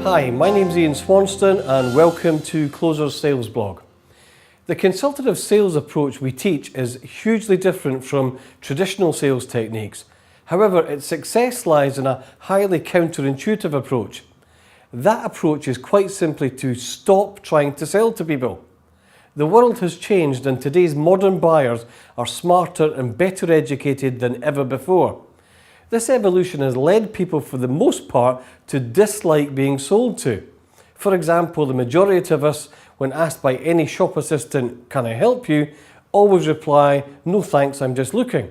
Hi, my name's Ian Swanston and welcome to Closer's Sales Blog. The consultative sales approach we teach is hugely different from traditional sales techniques. However, its success lies in a highly counterintuitive approach. That approach is quite simply to stop trying to sell to people. The world has changed and today's modern buyers are smarter and better educated than ever before. This evolution has led people, for the most part, to dislike being sold to. For example, the majority of us, when asked by any shop assistant, "Can I help you?" always reply, "No thanks, I'm just looking."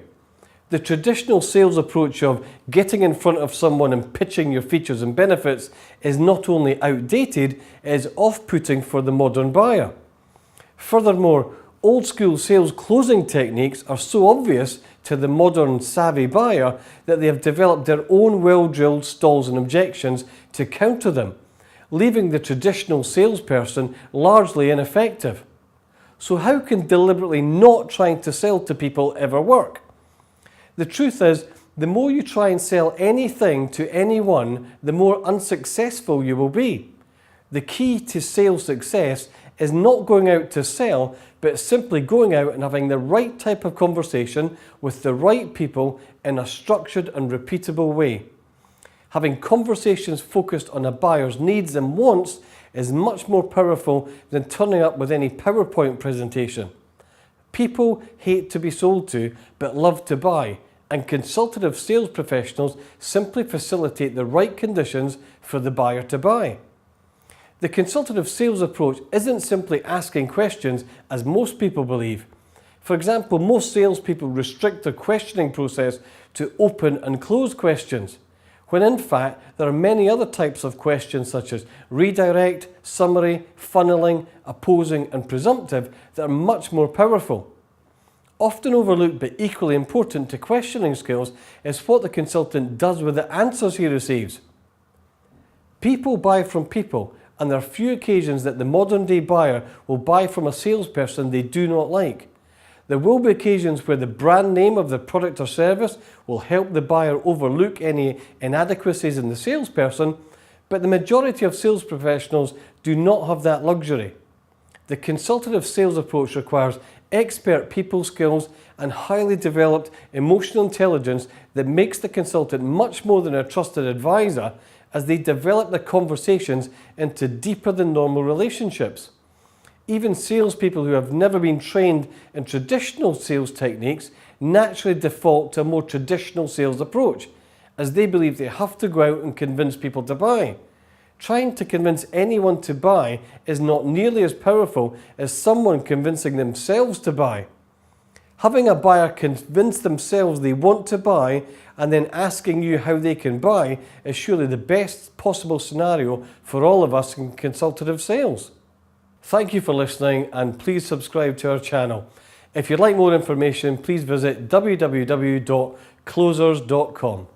The traditional sales approach of getting in front of someone and pitching your features and benefits is not only outdated, it is off-putting for the modern buyer. Furthermore, old-school sales closing techniques are so obvious to the modern savvy buyer that they have developed their own well-drilled stalls and objections to counter them, leaving the traditional salesperson largely ineffective. So how can deliberately not trying to sell to people ever work? The truth is, the more you try and sell anything to anyone, the more unsuccessful you will be. The key to sales success is not going out to sell, but simply going out and having the right type of conversation with the right people in a structured and repeatable way. Having conversations focused on a buyer's needs and wants is much more powerful than turning up with any PowerPoint presentation. People hate to be sold to, but love to buy, and consultative sales professionals simply facilitate the right conditions for the buyer to buy. The consultative sales approach isn't simply asking questions, as most people believe. For example, most salespeople restrict their questioning process to open and close questions, when in fact there are many other types of questions such as redirect, summary, funneling, opposing and presumptive that are much more powerful. Often overlooked but equally important to questioning skills is what the consultant does with the answers he receives. People buy from people, and there are few occasions that the modern day buyer will buy from a salesperson they do not like. There will be occasions where the brand name of the product or service will help the buyer overlook any inadequacies in the salesperson, but the majority of sales professionals do not have that luxury. The consultative sales approach requires expert people skills and highly developed emotional intelligence that makes the consultant much more than a trusted advisor, as they develop the conversations into deeper than normal relationships. Even salespeople who have never been trained in traditional sales techniques naturally default to a more traditional sales approach, as they believe they have to go out and convince people to buy. Trying to convince anyone to buy is not nearly as powerful as someone convincing themselves to buy. Having a buyer convince themselves they want to buy and then asking you how they can buy is surely the best possible scenario for all of us in consultative sales. Thank you for listening, and please subscribe to our channel. If you'd like more information, please visit www.closers.com.